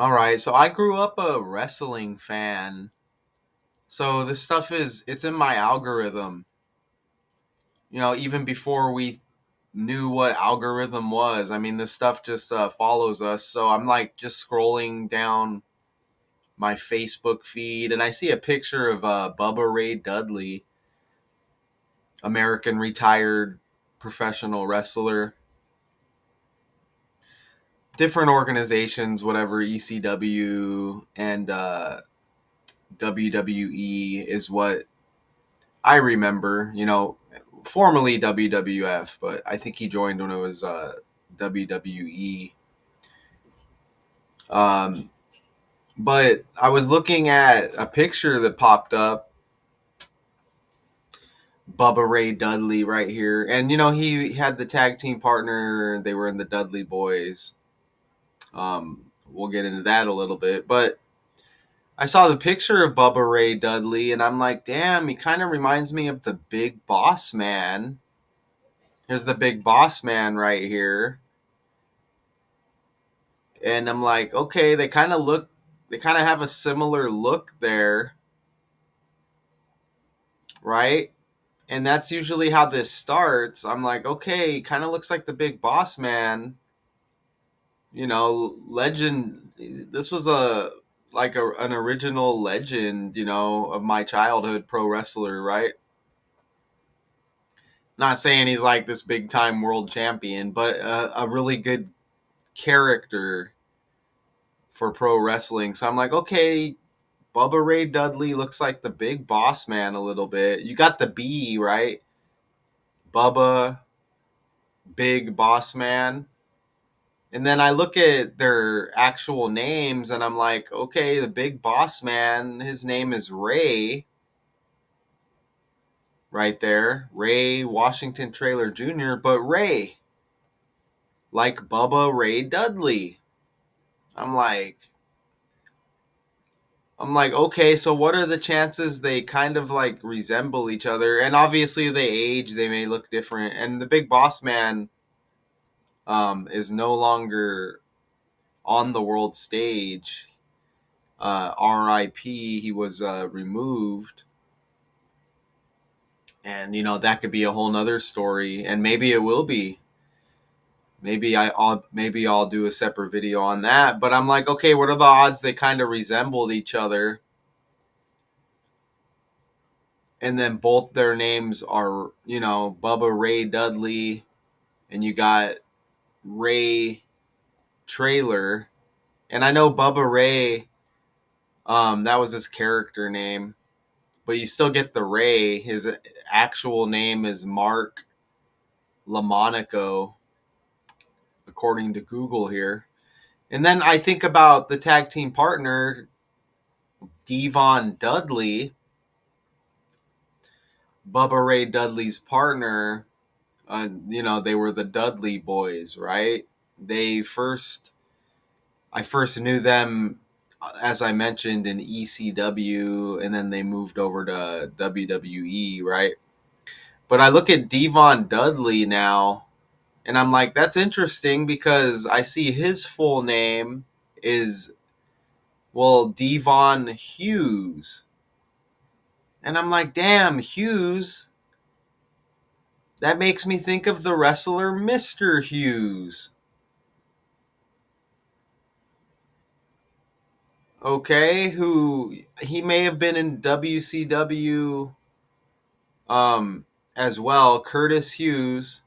All right, so I grew up a wrestling fan. So this stuff it's in my algorithm. Even before we knew what algorithm was. I mean, this stuff just follows us. So I'm like just scrolling down my Facebook feed and I see a picture of Bubba Ray Dudley, American retired professional wrestler. Different organizations, whatever, ECW and WWE is what I remember, formerly WWF, but I think he joined when it was WWE. Um, but I was looking at a picture that popped up, Bubba Ray Dudley right here, and he had the tag team partner. They were in the Dudley Boys. We'll get into that a little bit, but I saw the picture of Bubba Ray Dudley, and I'm like, damn, he kind of reminds me of the Big Boss Man. Here's the Big Boss Man right here. And I'm like, okay, they kind of have a similar look there, right? And that's usually how this starts. I'm like, okay, kind of looks like the Big Boss Man, legend. This was an original legend, of my childhood pro wrestler, right? Not saying he's like this big time world champion, but a really good character for pro wrestling. So I'm like, okay, Bubba Ray Dudley looks like the big boss man a little bit. You got the B, right? Bubba, big boss man. And then I look at their actual names and I'm like, okay, the big boss man, his name is Ray, right there. Ray Washington Trailer Jr., but Ray, like Bubba Ray Dudley. I'm like, okay, so what are the chances they kind of like resemble each other? And obviously, they age, they may look different. And the big boss man is no longer on the world stage. RIP, he was removed. And, that could be a whole nother story. And maybe it will be. Maybe I'll do a separate video on that. But I'm like, okay, what are the odds they kind of resembled each other? And then both their names are, Bubba Ray Dudley, and you got Ray Trailer. And I know Bubba Ray, that was his character name, but you still get the Ray. His actual name is Mark LaMonaco, according to Google here. And then I think about the tag team partner, Devon Dudley, Bubba Ray Dudley's partner. They were the Dudley boys, right? They first I first knew them, as I mentioned, in ECW, and then they moved over to WWE, right? But I look at Devon Dudley now, and I'm like, that's interesting because I see his full name is, well, Devon Hughes. And I'm like, damn, Hughes, that makes me think of the wrestler Mr. Hughes. Okay, who he may have been in WCW as well. Curtis Hughes,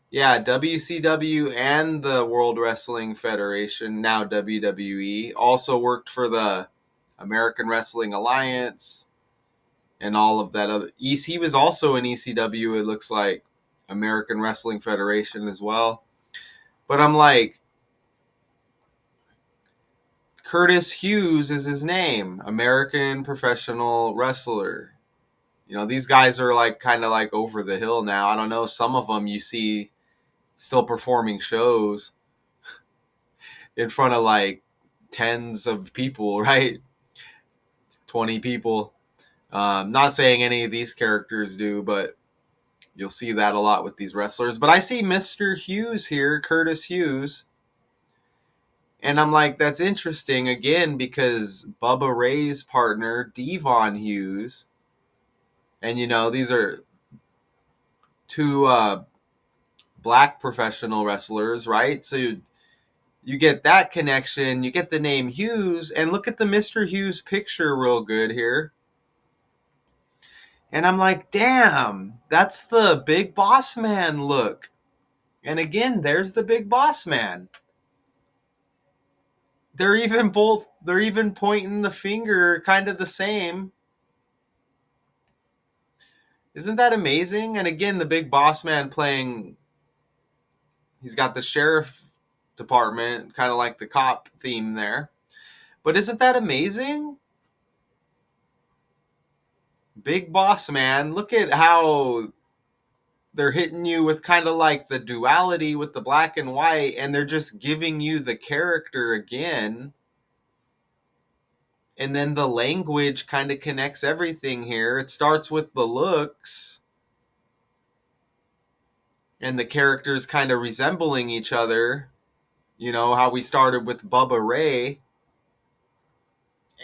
yeah, WCW and the World Wrestling Federation, now WWE. Also worked for the American Wrestling Alliance and all of that other. He was also in ECW. It looks like American Wrestling Federation as well. But I'm like, Curtis Hughes is his name, American Professional Wrestler. These guys are like kind of like over the hill now. I don't know. Some of them you see still performing shows in front of like tens of people, right? 20 people. Not saying any of these characters do, but you'll see that a lot with these wrestlers. But I see Mr. Hughes here, Curtis Hughes. And I'm like, that's interesting again because Bubba Ray's partner, Devon Hughes, and these are two black professional wrestlers, right? So you get that connection, you get the name Hughes, and look at the Mr. Hughes picture real good here. And I'm like, damn, that's the Big Boss Man look. And again, there's the Big Boss Man. They're even pointing the finger kind of the same. Isn't that amazing? And again, the Big Boss Man playing, he's got the sheriff department, kind of like the cop theme there. But isn't that amazing? Big Boss Man, look at how they're hitting you with kind of like the duality with the black and white, and they're just giving you the character again. And then the language kind of connects everything here. It starts with the looks and the characters kind of resembling each other. You know, how we started with Bubba Ray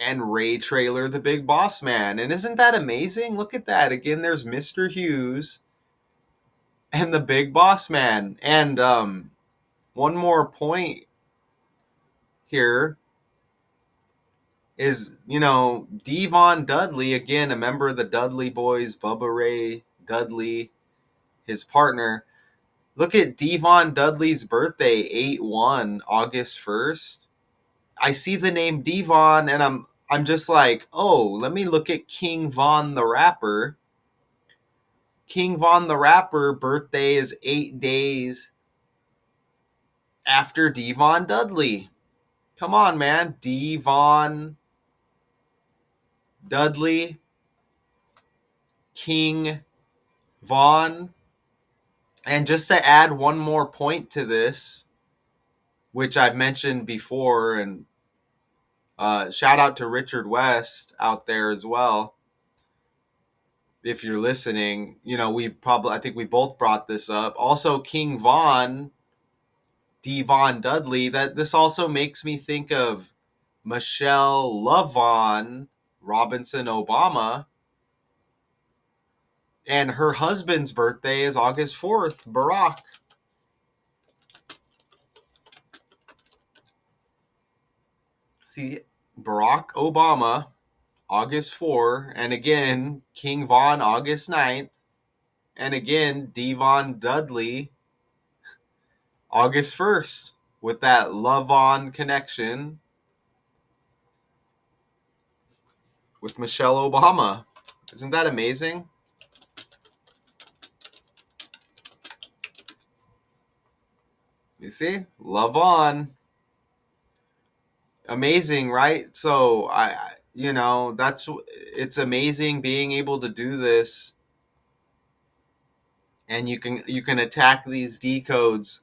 and Ray Trailer, the Big Boss Man. And isn't that amazing? Look at that. Again, there's Mr. Hughes and the Big Boss Man. And one more point here is, Devon Dudley, again, a member of the Dudley Boys, Bubba Ray Dudley, his partner. Look at Devon Dudley's birthday, 8/1, August 1st. I see the name Devon and I'm just like, oh, let me look at King Von the Rapper. King Von the Rapper birthday is 8 days after Devon Dudley. Come on, man. Devon Dudley, King Von. And just to add one more point to this, which I've mentioned before, and shout out to Richard West out there as well. If you're listening, I think we both brought this up. Also, King Von, Devon Dudley, that this also makes me think of Michelle LaVaughn Robinson Obama. And her husband's birthday is August 4th, Barack. See, Barack Obama, August 4, and again, King Von, August 9th, and again, Devon Dudley, August 1st, with that love-on connection with Michelle Obama. Isn't that amazing? You see? Love on. Amazing, right? So it's amazing being able to do this, and you can attack these decodes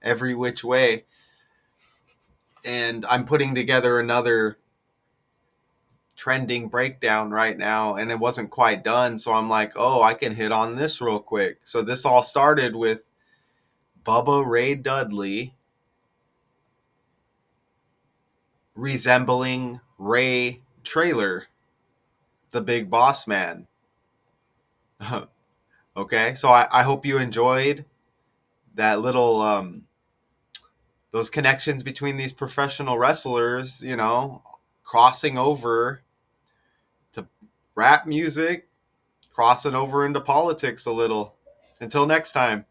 every which way. And I'm putting together another trending breakdown right now, and it wasn't quite done, so I'm like, oh, I can hit on this real quick. So this all started with Bubba Ray Dudley resembling Ray Trailer, the Big Boss Man. Okay, so I hope you enjoyed that little those connections between these professional wrestlers, crossing over to rap music, crossing over into politics a little. Until next time.